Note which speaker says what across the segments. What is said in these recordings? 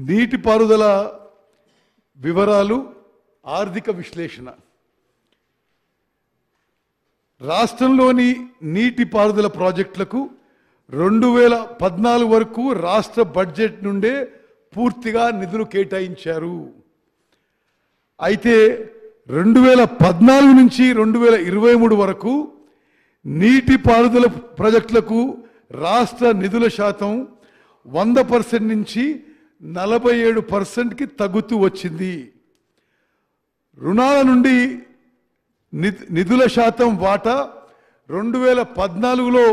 Speaker 1: నీటిపారుదల వివరాలు ఆర్థిక విశ్లేషణ. రాష్ట్రంలోని నీటిపారుదల ప్రాజెక్టులకు 2014 వరకు రాష్ట్ర బడ్జెట్ నుండే పూర్తిగా నిధులు కేటాయించారు. అయితే 2014 నుంచి 2023 వరకు నీటిపారుదల ప్రాజెక్టులకు రాష్ట్ర నిధుల శాతం 100% నుంచి 47%కి తగ్గుతూ వచ్చింది. రుణాల నుండి నిధుల శాతం వాటా 2014లో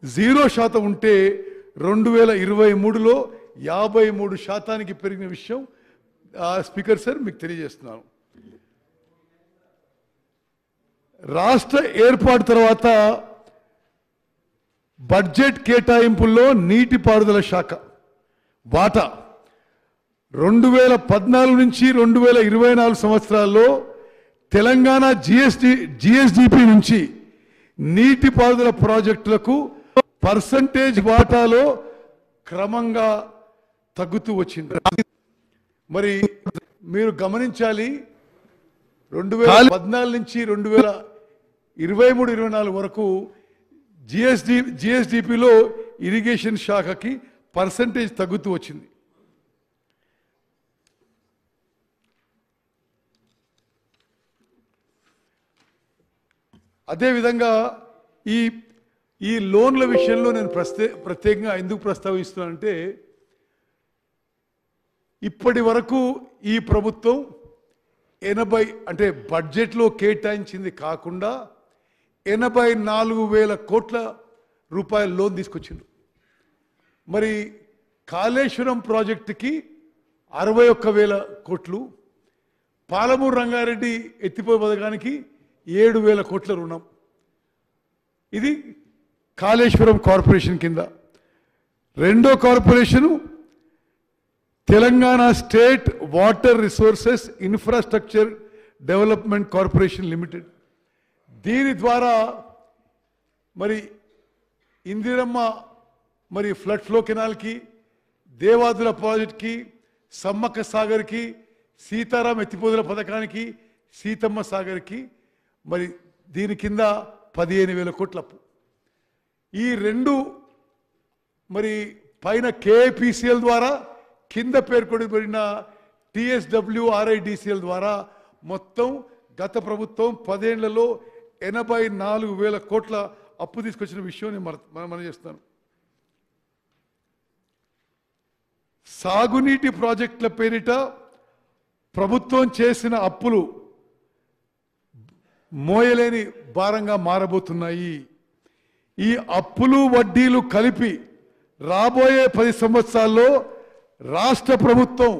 Speaker 1: 0% ఉంటే 2023లో 53% పెరిగిన విషయం స్పీకర్ సార్ మీకు తెలియజేస్తున్నాను. రాష్ట్ర ఏర్పాటు తర్వాత బడ్జెట్ కేటాయింపుల్లో నీటిపారుదల శాఖ వాటా 2014 నుంచి 2024 సంవత్సరాల్లో తెలంగాణ జిఎస్డిపి నుంచి నీటిపారుదల ప్రాజెక్టులకు పర్సంటేజ్ వాటాలో క్రమంగా తగ్గుతూ వచ్చింది. మరి మీరు గమనించాలి, 2014 నుంచి 2023-24 వరకు జిఎస్డిపిలో ఇరిగేషన్ శాఖకి పర్సంటేజ్ తగ్గుతూ వచ్చింది. అదేవిధంగా ఈ లోన్ల విషయంలో నేను ప్రత్యేకంగా ఎందుకు ప్రస్తావిస్తున్నానంటే, ఇప్పటి వరకు ఈ ప్రభుత్వం 80 అంటే బడ్జెట్లో కేటాయించింది కాకుండా 84,000 కోట్ల రూపాయల లోన్ తీసుకొచ్చింది. మరి కాళేశ్వరం ప్రాజెక్టుకి 61,000 కోట్లు, పాలమూరు రంగారెడ్డి ఎత్తిపోయి పథకానికి 7,000 కోట్ల రుణం. ఇది కాళేశ్వరం కార్పొరేషన్ కింద. రెండో corporation Telangana state water resources infrastructure development corporation limited. దీని ద్వారా మరి ఇందిరమ్మ మరి ఫ్లడ్ ఫ్లో కెనాల్కి, దేవాదుల ప్రాజెక్ట్కి, సమ్మక్క సాగర్కి, సీతారాం ఎత్తిపోతుల పథకానికి, సీతమ్మ సాగర్కి మరి దీని కింద 15,000 కోట్ల అప్పు. ఈ రెండు మరి పైన కేఐపిసిఎల్ ద్వారా, కింద పేర్కొనబడిన TSWRIDCL ద్వారా మొత్తం గత ప్రభుత్వం 10 ఏళ్లలో 84,000 కోట్ల అప్పు తీసుకొచ్చిన విషయం నేను మనం చేస్తాను. సాగునీటి ప్రాజెక్టుల పేరిట ప్రభుత్వం చేసిన అప్పులు మోయలేని భారంగా మారబోతున్నాయి. ఈ అప్పులు వడ్డీలు కలిపి రాబోయే 10 సంవత్సరాల్లో రాష్ట్ర ప్రభుత్వం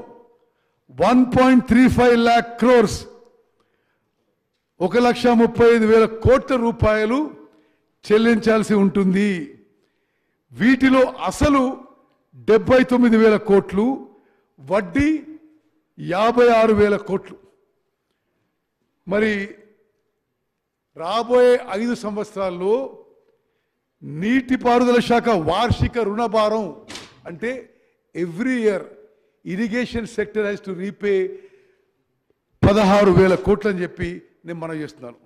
Speaker 1: 1.35 lakh crores 1,35,000 కోట్ల రూపాయలు చెల్లించాల్సి ఉంటుంది. వీటిలో అసలు 79,000 కోట్లు, వడ్డీ 56,000 కోట్లు. మరి రాబోయే 5 సంవత్సరాల్లో నీటిపారుదల శాఖ వార్షిక రుణ భారం అంటే every year irrigation sector has to repay 16,000 కోట్లు అని చెప్పి నేను మనం చేస్తున్నాను.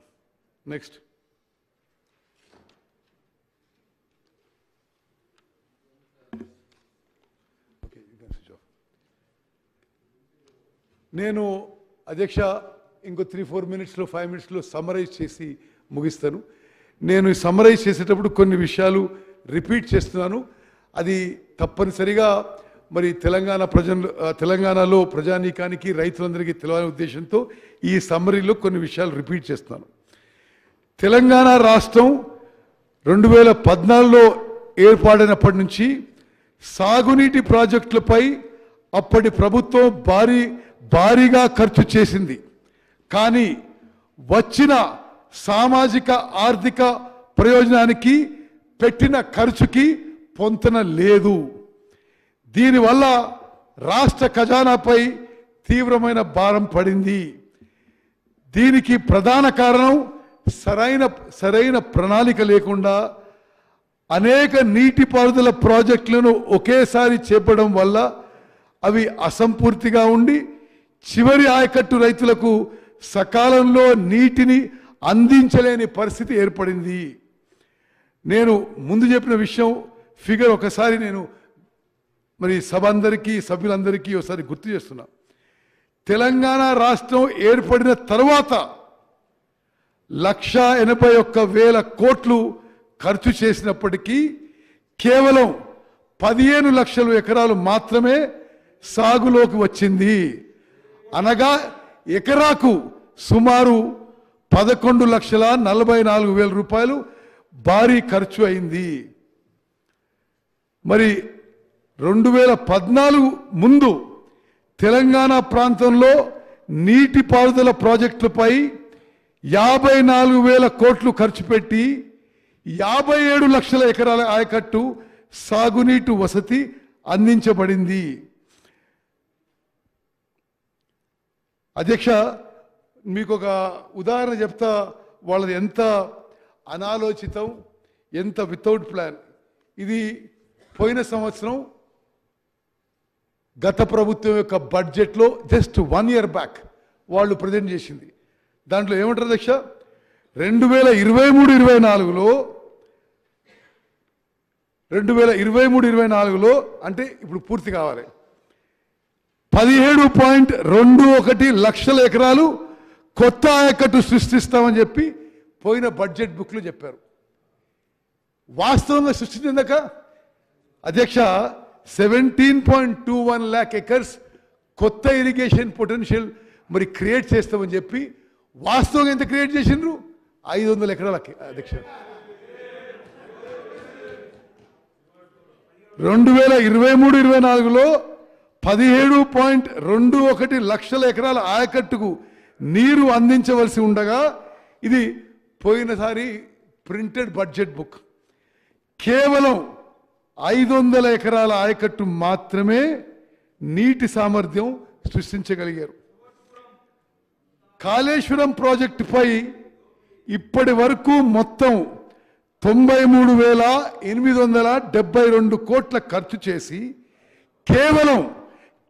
Speaker 1: నెక్స్ట్ నేను అధ్యక్ష ఇంకో 3-4 మినిట్స్లో 5 మినిట్స్లో సమ్మరైజ్ చేసి ముగిస్తాను. నేను సమ్మరైజ్ చేసేటప్పుడు కొన్ని విషయాలు రిపీట్ చేస్తున్నాను. అది తప్పనిసరిగా మరి తెలంగాణలో ప్రజానీకానికి, రైతులందరికీ తెలియాలనే ఉద్దేశంతో ఈ సమ్మరీలో కొన్ని విషయాలు రిపీట్ చేస్తున్నాను. తెలంగాణ రాష్ట్రం 2014లో ఏర్పాటైనప్పటి నుంచి సాగునీటి ప్రాజెక్టులపై అప్పటి ప్రభుత్వం భారీగా ఖర్చు చేసింది. కానీ వచ్చిన సామాజిక ఆర్థిక ప్రయోజనానికి పెట్టిన ఖర్చుకి పొంతన లేదు. దీనివల్ల రాష్ట్ర ఖజానాపై తీవ్రమైన భారం పడింది. దీనికి ప్రధాన కారణం సరైన ప్రణాళిక లేకుండా అనేక నీటిపారుదల ప్రాజెక్టులను ఒకేసారి చేపట్టడం వల్ల అవి అసంపూర్తిగా ఉండి చివరి ఆయకట్టు రైతులకు సకాలంలో నీటిని అందించలేని పరిస్థితి ఏర్పడింది. నేను ముందు చెప్పిన విషయం ఫిగర్ ఒకసారి నేను మరి సభ్యులందరికీ ఒకసారి గుర్తు చేస్తున్నా. తెలంగాణ రాష్ట్రం ఏర్పడిన తర్వాత 1,81,000 కోట్లు ఖర్చు చేసినప్పటికీ కేవలం 15 లక్షల ఎకరాలు మాత్రమే సాగులోకి వచ్చింది. అనగా ఎకరాకు సుమారు 11,44,000 రూపాయలు భారీ ఖర్చు అయింది. మరి 2014 ముందు తెలంగాణ ప్రాంతంలో నీటిపారుదల ప్రాజెక్టులపై 54,000 కోట్లు ఖర్చు పెట్టి 57 లక్షల ఎకరాల ఆయకట్టు సాగునీటి వసతి అందించబడింది. అధ్యక్ష, మీకు ఒక ఉదాహరణ చెప్తా. వాళ్ళది ఎంత అనాలోచితం, ఎంత వితౌట్ ప్లాన్. ఇది పోయిన సంవత్సరం గత ప్రభుత్వం యొక్క బడ్జెట్లో జస్ట్ 1 year బ్యాక్ వాళ్ళు ప్రజెంట్ చేసింది. దాంట్లో ఏమంటారు అధ్యక్ష, 2023-24లో అంటే ఇప్పుడు పూర్తి కావాలి 17.21 లక్షల ఎకరాలు కొత్త ఆయకట్టు సృష్టిస్తామని చెప్పి పోయిన బడ్జెట్ బుక్లో చెప్పారు. వాస్తవంగా సృష్టించాక అధ్యక్ష 17.21 lakh acres కొత్త ఇరిగేషన్ పొటెన్షియల్ మరి క్రియేట్ చేస్తామని చెప్పి వాస్తవంగా ఎంత క్రియేట్ చేసిండ్రు? 500 ఎకరాలకి అధ్యక్ష. 2023-24లో 17.21 లక్షల ఎకరాల ఆయకట్టుకు నీరు అందించవలసి ఉండగా ఇది పోయినసారి ప్రింటెడ్ బడ్జెట్ బుక్. కేవలం 500 ఎకరాల ఆయకట్టు మాత్రమే నీటి సామర్థ్యం సృష్టించగలిగారు. కాళేశ్వరం ప్రాజెక్టుపై ఇప్పటి వరకు మొత్తం 93,872 కోట్ల ఖర్చు చేసి కేవలం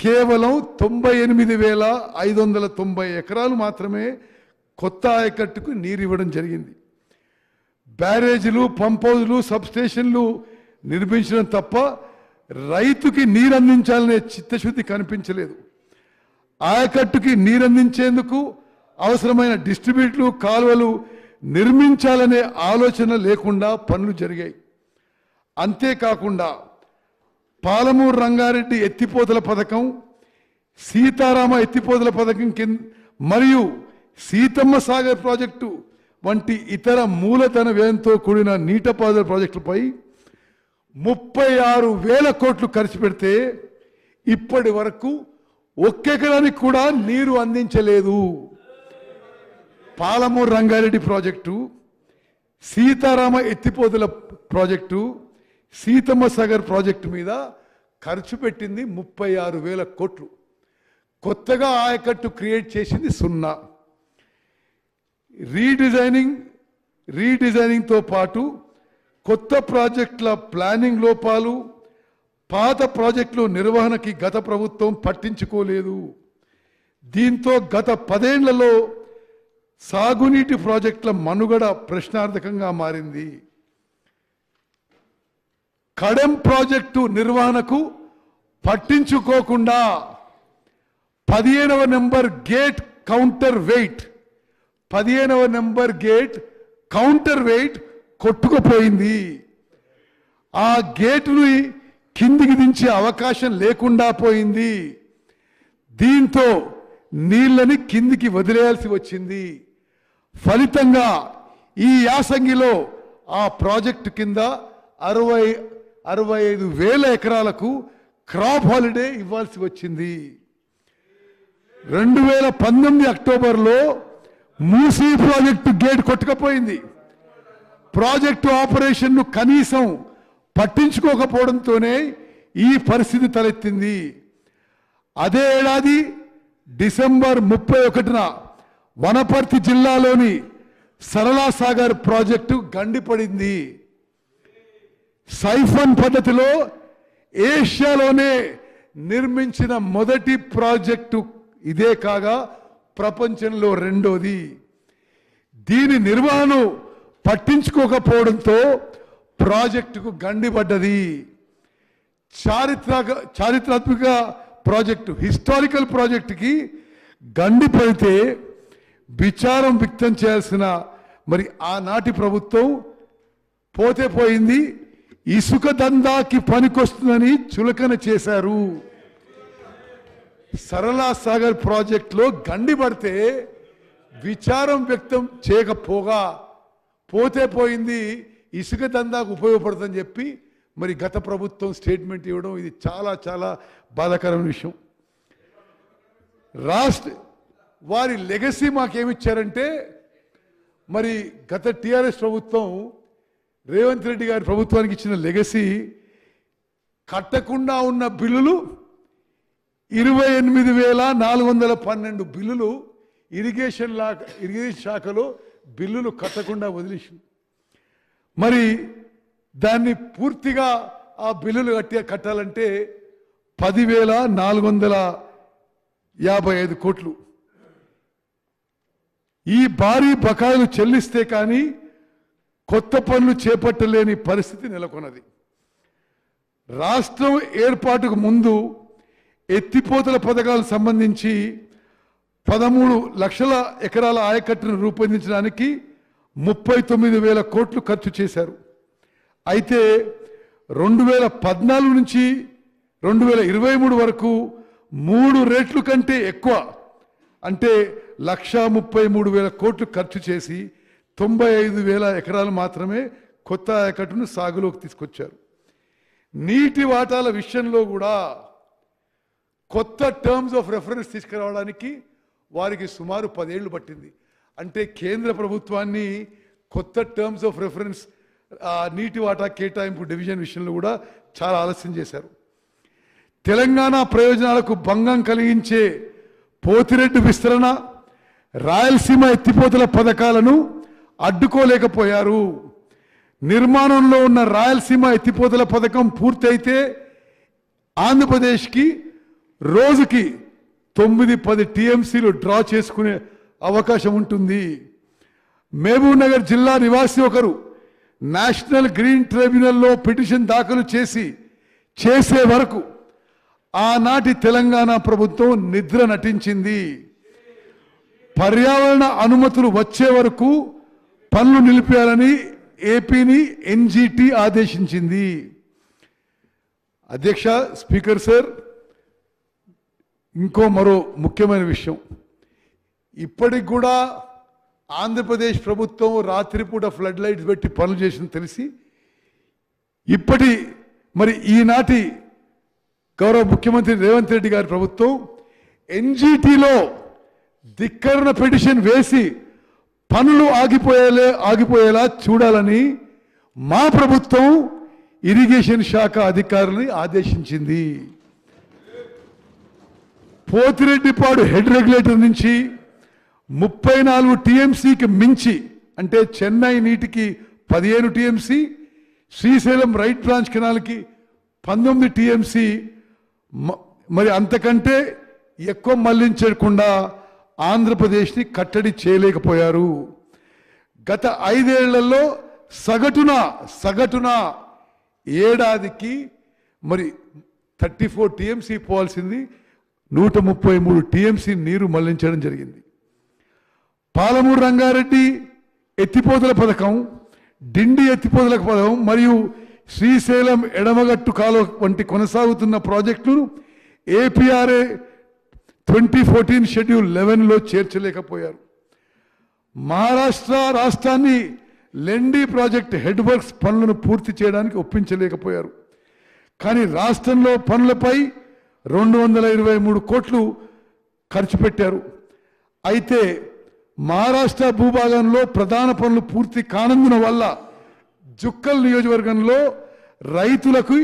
Speaker 1: 98,590 ఎకరాలు మాత్రమే కొత్త ఆయకట్టుకు నీరు ఇవ్వడం జరిగింది. బ్యారేజీలు, పంప్ హౌజులు, సబ్స్టేషన్లు నిర్మించడం తప్ప రైతుకి నీరు అందించాలనే చిత్తశుద్ధి కనిపించలేదు. ఆయకట్టుకి నీరు అందించేందుకు అవసరమైన డిస్ట్రిబ్యూట్లు, కాలువలు నిర్మించాలనే ఆలోచన లేకుండా పనులు జరిగాయి. అంతేకాకుండా పాలమూరు రంగారెడ్డి ఎత్తిపోతల పథకం, సీతారామ ఎత్తిపోతల పథకం కింద మరియు సీతమ్మ సాగర్ ప్రాజెక్టు వంటి ఇతర మూలధన వ్యయంతో కూడిన నీటిపారుదల ప్రాజెక్టులపై 36,000 కోట్లు ఖర్చు పెడితే ఇప్పటి వరకు ఒక్కెకరానికి కూడా నీరు అందించలేదు. పాలమూరు రంగారెడ్డి ప్రాజెక్టు, సీతారామ ఎత్తిపోతల ప్రాజెక్టు, సీతమ్మ సాగర్ ప్రాజెక్టు మీద ఖర్చు పెట్టింది 36,000 కోట్లు. కొత్తగా ఆయకట్టు క్రియేట్ చేసింది 0. రీడిజైనింగ్తో పాటు కొత్త ప్రాజెక్టుల ప్లానింగ్ లోపాలు, పాత ప్రాజెక్టుల నిర్వహణకి గత ప్రభుత్వం పట్టించుకోలేదు. దీంతో గత 10 ఏళ్లలో సాగునీటి ప్రాజెక్టుల మనుగడ ప్రశ్నార్థకంగా మారింది. కడెం ప్రాజెక్టు నిర్వహణకు పట్టించుకోకుండా 15వ నెంబర్ గేట్ కౌంటర్ వెయిట్ కొట్టుకుపోయింది. ఆ గేటుని కిందికి దించే అవకాశం లేకుండా పోయింది. దీంతో నీళ్ళని కిందికి వదిలేయాల్సి వచ్చింది. ఫలితంగా ఈ యాసంగిలో ఆ ప్రాజెక్టు కింద 65,000 ఎకరాలకు క్రాప్ హాలిడే ఇవ్వాల్సి వచ్చింది. 2019 అక్టోబర్లో మూసీ ప్రాజెక్టు గేట్ కొట్టుకుపోయింది. ప్రాజెక్టు ఆపరేషన్ను కనీసం పట్టించుకోకపోవడంతోనే ఈ పరిస్థితి తలెత్తింది. అదే ఏడాది డిసెంబర్ 31న వనపర్తి జిల్లాలోని సరళా సాగర్ ప్రాజెక్టు గండిపడింది. సైఫన్ పద్ధతిలో ఏషియాలోనే నిర్మించిన మొదటి ప్రాజెక్టు ఇదే కాగా ప్రపంచంలో రెండోది. దీని నిర్వహణ పట్టించుకోకపోవడంతో ప్రాజెక్టుకు గండిపడ్డది. చారిత్రాత్మక ప్రాజెక్టు, హిస్టారికల్ ప్రాజెక్టుకి గండి పడితే విచారం వ్యక్తం చేయాల్సిన మరి ఆనాటి ప్రభుత్వం పోతే పోయింది, ఇసుక దందాకి పనికొస్తుందని చులకన చేశారు. సరళా సాగర్ ప్రాజెక్టులో గండి పడితే విచారం వ్యక్తం చేయకపోగా పోతే పోయింది, ఇసుక దందాకు ఉపయోగపడుతుందని చెప్పి మరి గత ప్రభుత్వం స్టేట్మెంట్ ఇవ్వడం ఇది చాలా చాలా బాధాకరమైన విషయం. వారి లెగసీ మాకేమిచ్చారంటే, మరి గత టిఆర్ఎస్ ప్రభుత్వం రేవంత్ రెడ్డి గారి ప్రభుత్వానికి ఇచ్చిన లెగసీ కట్టకుండా ఉన్న బిల్లులు 28,412 బిల్లులు ఇరిగేషన్ శాఖలో బిల్లులు కట్టకుండా వదిలేసింది. మరి దాన్ని పూర్తిగా ఆ బిల్లులు కట్టాలంటే 10,455 కోట్లు. ఈ భారీ బకాయిలు చెల్లిస్తే కానీ కొత్త పనులు చేపట్టలేని పరిస్థితి నెలకొన్నది. రాష్ట్రం ఏర్పాటుకు ముందు ఎత్తిపోతల పథకాలకు సంబంధించి 13 లక్షల ఎకరాల ఆయకట్టును రూపొందించడానికి 39,000 కోట్లు ఖర్చు చేశారు. అయితే 2014 నుంచి 2023 వరకు 3 రెట్లు కంటే ఎక్కువ, అంటే 1,33,000 కోట్లు ఖర్చు చేసి 95,000 ఎకరాలు మాత్రమే కొత్త ఆయకట్టును సాగులోకి తీసుకొచ్చారు. నీటి వాటాల విషయంలో కూడా కొత్త టర్మ్స్ ఆఫ్ రెఫరెన్స్ తీసుకురావడానికి వారికి సుమారు 10 ఏళ్లు పట్టింది. అంటే కేంద్ర ప్రభుత్వాన్ని కొత్త టర్మ్స్ ఆఫ్ రెఫరెన్స్ నీటి వాటా కేటాయింపు డివిజన్ విషయంలో కూడా చాలా ఆలస్యం చేశారు. తెలంగాణ ప్రయోజనాలకు భంగం కలిగించే పోతిరెడ్డి విస్తరణ, రాయలసీమ ఎత్తిపోతల పథకాలను అడ్డుకోలేకపోయారు. నిర్మాణంలో ఉన్న రాయలసీమ ఎత్తిపోతల పథకం పూర్తయితే ఆంధ్రప్రదేశ్కి రోజుకి 9-10 టీఎంసీలు డ్రా చేసుకునే అవకాశం ఉంటుంది. మహబూబ్ నగర్ జిల్లా నివాసి ఒకరు నేషనల్ గ్రీన్ ట్రిబ్యునల్లో పిటిషన్ దాఖలు చేసే వరకు ఆనాటి తెలంగాణ ప్రభుత్వం నిద్ర నటించింది. పర్యావరణ అనుమతులు వచ్చే వరకు పనులు నిలిపేయాలని ఏపీని ఎన్జీటీ ఆదేశించింది. అధ్యక్ష, స్పీకర్ సార్, మరో ముఖ్యమైన విషయం, ఇప్పటికి కూడా ఆంధ్రప్రదేశ్ ప్రభుత్వం రాత్రిపూట ఫ్లడ్ లైట్స్ పెట్టి పనులు చేసింది తెలిసి ఈనాటి గౌరవ ముఖ్యమంత్రి రేవంత్ రెడ్డి గారి ప్రభుత్వం ఎన్జీటీలో ధిక్కరణ పిటిషన్ వేసి పనులు ఆగిపోయేలా చూడాలని మా ప్రభుత్వం ఇరిగేషన్ శాఖ అధికారులని ఆదేశించింది. పోతిరెడ్డిపాడు హెడ్ రెగ్యులేటర్ నుంచి 34 టీఎంసీకి మించి, అంటే చెన్నై నీటికి 15 టీఎంసీ, శ్రీశైలం రైట్ బ్రాంచ్ కెనాల్కి 19 టీఎంసీ, మరి అంతకంటే ఎక్కువ మళ్లించకుండా ఆంధ్రప్రదేశ్ని కట్టడి చేయలేకపోయారు. గత 5 ఏళ్లలో సగటున ఏడాదికి 34 టీఎంసీ పోవాల్సింది 133 టీఎంసీ నీరు మళ్లించడం జరిగింది. పాలమూరు రంగారెడ్డి ఎత్తిపోతల పథకం, డిండి ఎత్తిపోతల పథకం మరియు శ్రీశైలం ఎడమగట్టు కాలువ వంటి కొనసాగుతున్న ప్రాజెక్టులను ఏపీఆర్ఏ 2014 షెడ్యూల్ 11లో చేర్చలేకపోయారు. మహారాష్ట్ర రాష్ట్రాన్ని లెండి ప్రాజెక్ట్ హెడ్ వర్క్స్ పనులను పూర్తి చేయడానికి ఒప్పించలేకపోయారు. కానీ రాష్ట్రంలో పనులపై 223 కోట్లు ఖర్చు పెట్టారు. అయితే మహారాష్ట్ర భూభాగంలో ప్రధాన పనులు పూర్తి కానందున వల్ల జుక్కల్ నియోజకవర్గంలో రైతులకు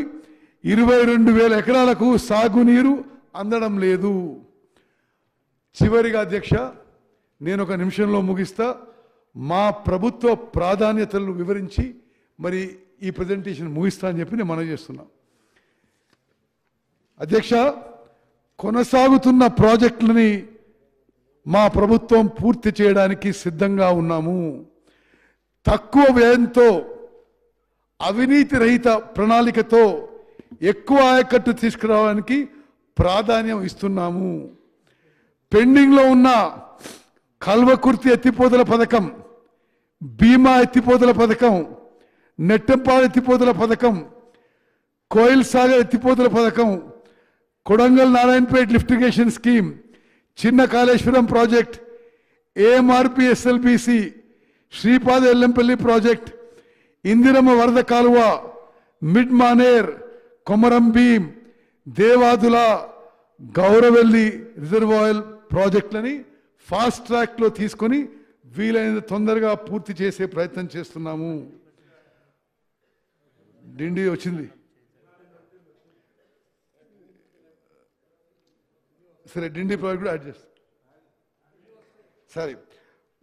Speaker 1: 22,000 ఎకరాలకు సాగునీరు అందడం లేదు. చివరిగా అధ్యక్ష, నేను ఒక నిమిషంలో ముగిస్తా. మా ప్రభుత్వ ప్రాధాన్యతలను వివరించి ఈ ప్రజెంటేషన్ ముగిస్తా అని చెప్పి నేను మనవి చేస్తున్నా. అధ్యక్ష, కొనసాగుతున్న ప్రాజెక్టులని మా ప్రభుత్వం పూర్తి చేయడానికి సిద్ధంగా ఉన్నాము. తక్కువ వ్యయంతో అవినీతి రహిత ప్రణాళికతో ఎక్కువ ఆయకట్టు తీసుకురావడానికి ప్రాధాన్యం ఇస్తున్నాము. పెండింగ్లో ఉన్న కల్వకుర్తి ఎత్తిపోతల పథకం, భీమా ఎత్తిపోతల పథకం, నెట్టంపాడు ఎత్తిపోతల పథకం, కోయిల్ సాగర్ ఎత్తిపోతల పథకం, Kodangal Narayanpet lift irrigation scheme, Chinna Kaleshwaram project, AMRP SLBC, Sripada Yellampalli project, Indiramma వరద కాలువ, మిడ్ మానేర్, కొమరం భీం, దేవాదుల, గౌరవెల్లి రిజర్వాయర్ ప్రాజెక్టులని ఫాస్ట్ ట్రాక్లో తీసుకొని వీలైనంత తొందరగా పూర్తి చేసే ప్రయత్నం చేస్తున్నాము. డిండి వచ్చింది సరే, డిండి ప్రాజెక్ట్ కూడా యాడ్ చేస్తాం. సరే,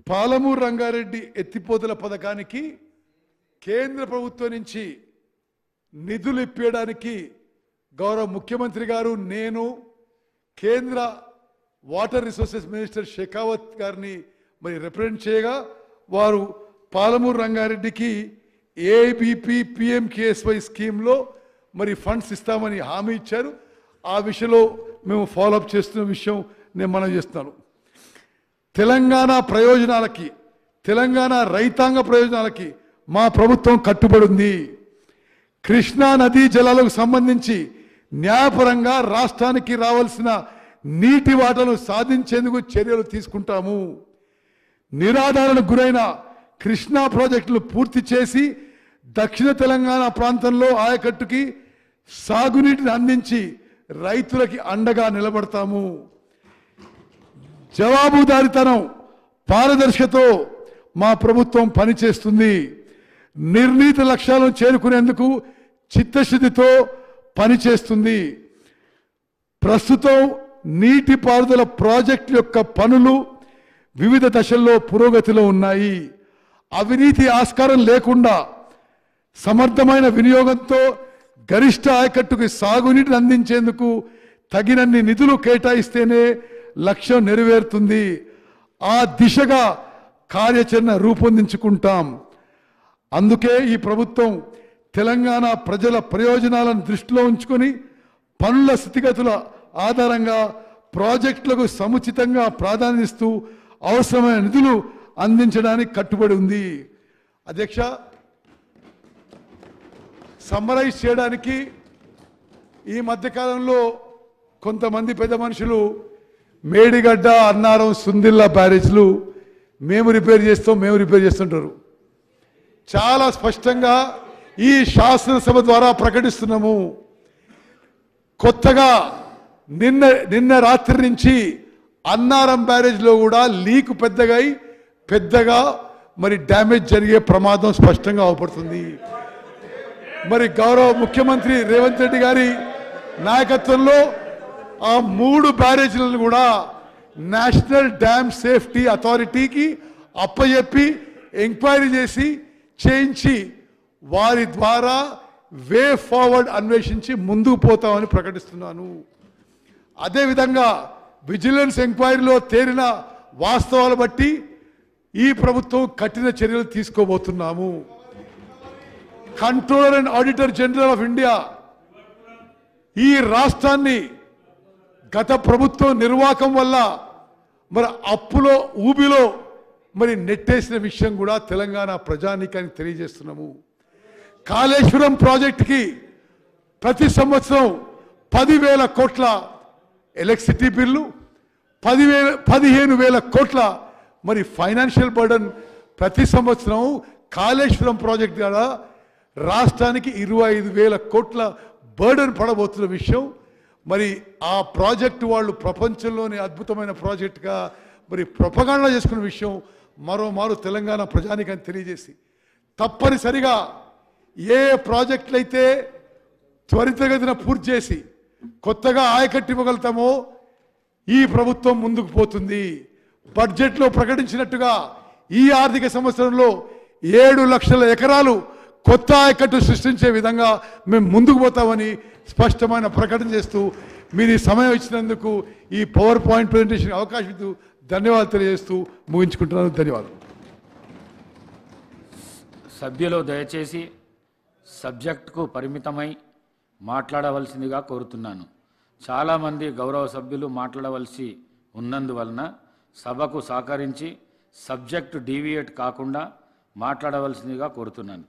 Speaker 1: పాలమూరు రంగారెడ్డి ఎత్తిపోతల పథకానికి కేంద్ర ప్రభుత్వం నుంచి నిధులు ఇప్పించడానికి గౌరవ ముఖ్యమంత్రి గారు, నేను, కేంద్ర వాటర్ రిసోర్సెస్ మినిస్టర్ షెకావత్ గారిని మరి రిప్రజెంట్ చేయగా వారు పాలమూరు రంగారెడ్డికి ఏబిపి పిఎంకేఎస్వై స్కీమ్లో మరి ఫండ్స్ ఇస్తామని హామీ ఇచ్చారు. ఆ విషయంలో మేము ఫాలోఅప్ చేస్తున్న విషయం నేను మనం చేస్తున్నాను. తెలంగాణ ప్రయోజనాలకి, తెలంగాణ రైతాంగ ప్రయోజనాలకి మా ప్రభుత్వం కట్టుబడి ఉంది. కృష్ణా నదీ జలాలకు సంబంధించి న్యాయపరంగా రాష్ట్రానికి రావాల్సిన నీటి వాటాను సాధించేందుకు చర్యలు తీసుకుంటాము. నిరాధారణకు గురైన కృష్ణా ప్రాజెక్టులు పూర్తి చేసి దక్షిణ తెలంగాణ ప్రాంతంలో ఆయకట్టుకి సాగునీటిని అందించి రైతులకి అండగా నిలబడతాము. జవాబుదారీతనం, పారదర్శకతో మా ప్రభుత్వం పనిచేస్తుంది. నిర్ణీత లక్ష్యాలను చేరుకునేందుకు చిత్తశుద్ధితో పనిచేస్తుంది. ప్రస్తుతం నీటిపారుదల ప్రాజెక్టు యొక్క పనులు వివిధ దశల్లో పురోగతిలో ఉన్నాయి. అవినీతి ఆస్కారం లేకుండా సమర్థమైన వినియోగంతో గరిష్ట ఆయకట్టుకి సాగునీటిని అందించేందుకు తగినన్ని నిధులు కేటాయిస్తేనే లక్ష్యం నెరవేరుతుంది. ఆ దిశగా కార్యాచరణ రూపొందించుకుంటాం. అందుకే ఈ ప్రభుత్వం తెలంగాణ ప్రజల ప్రయోజనాలను దృష్టిలో ఉంచుకొని పనుల స్థితిగతుల ఆధారంగా ప్రాజెక్టులకు సముచితంగా ప్రాధాన్యమిస్తూ అవసరమైన నిధులు అందించడానికి కట్టుబడి ఉంది. అధ్యక్ష, సమ్మరైజ్ చేయడానికి ఈ మధ్యకాలంలో కొంతమంది పెద్ద మనుషులు మేడిగడ్డ, అన్నారం, సుందిల్లా బ్యారేజ్లు మేము రిపేర్ చేస్తుంటారు. చాలా స్పష్టంగా ఈ శాసనసభ ద్వారా ప్రకటిస్తున్నాము. కొత్తగా నిన్న రాత్రి నుంచి అన్నారం బ్యారేజ్లో కూడా లీక్ పెద్దగా మరి డ్యామేజ్ జరిగే ప్రమాదం స్పష్టంగా అవపడుతుంది. మరి గౌరవ ముఖ్యమంత్రి రేవంత్ రెడ్డి గారి నాయకత్వంలో ఆ 3 బ్యారేజ్లను కూడా నేషనల్ డ్యామ్ సేఫ్టీ అథారిటీకి అప్పచెప్పి ఎంక్వైరీ చేయించి వారి ద్వారా వే ఫార్వర్డ్ అన్వేషించి ముందుకు పోతామని ప్రకటిస్తున్నాను. అదేవిధంగా విజిలెన్స్ ఎంక్వైరీలో తేలిన వాస్తవాలు బట్టి ఈ ప్రభుత్వం కఠిన చర్యలు తీసుకోబోతున్నాము. Controller and auditor general of India ఈ రాష్ట్రాన్ని గత ప్రభుత్వం నిర్వాహకం వల్ల మరి అప్పులో ఊబిలో మరి నెట్టేసిన విషయం కూడా తెలంగాణ ప్రజానీకానికి తెలియజేస్తున్నాము. కాళేశ్వరం ప్రాజెక్టుకి ప్రతి సంవత్సరం 10,000 కోట్ల ఎలక్ట్రిసిటీ బిల్లు, 15,000 కోట్ల మరి ఫైనాన్షియల్ బర్డన్ ప్రతి సంవత్సరం కాళేశ్వరం ప్రాజెక్ట్ ద్వారా రాష్ట్రానికి 25,000 కోట్ల బర్డన్ పడబోతున్న విషయం మరి ఆ ప్రాజెక్టు వాళ్ళు ప్రపంచంలోని అద్భుతమైన ప్రాజెక్టుగా మరి ప్రొపగాండా చేసుకున్న విషయం మరోమారు తెలంగాణ ప్రజానీకానికి తెలియజేసి తప్పనిసరిగా ఏ ప్రాజెక్టులు అయితే త్వరితగతిన పూర్తి చేసి కొత్తగా ఆయకట్టు ఇవ్వగలుగుతామో ఈ ప్రభుత్వం ముందుకు పోతుంది. బడ్జెట్లో ప్రకటించినట్టుగా ఈ ఆర్థిక సంవత్సరంలో 7 లక్షల ఎకరాలు కొత్త ఆయకట్టు సృష్టించే విధంగా మేము ముందుకు పోతామని స్పష్టమైన ప్రకటన చేస్తూ మీరు ఈ సమయం ఇచ్చినందుకు ఈ పవర్ పాయింట్ ప్రజెంటేషన్ అవకాశం ఇస్తూ ధన్యవాదాలు తెలియజేస్తూ ముగించుకుంటున్నాను. ధన్యవాదాలు.
Speaker 2: సభ్యులు దయచేసి సబ్జెక్టుకు పరిమితమై మాట్లాడవలసిందిగా కోరుతున్నాను. చాలామంది గౌరవ సభ్యులు మాట్లాడవలసి ఉన్నందువలన సభకు సహకరించి సబ్జెక్టు డీవియేట్ కాకుండా మాట్లాడవలసిందిగా కోరుతున్నాను.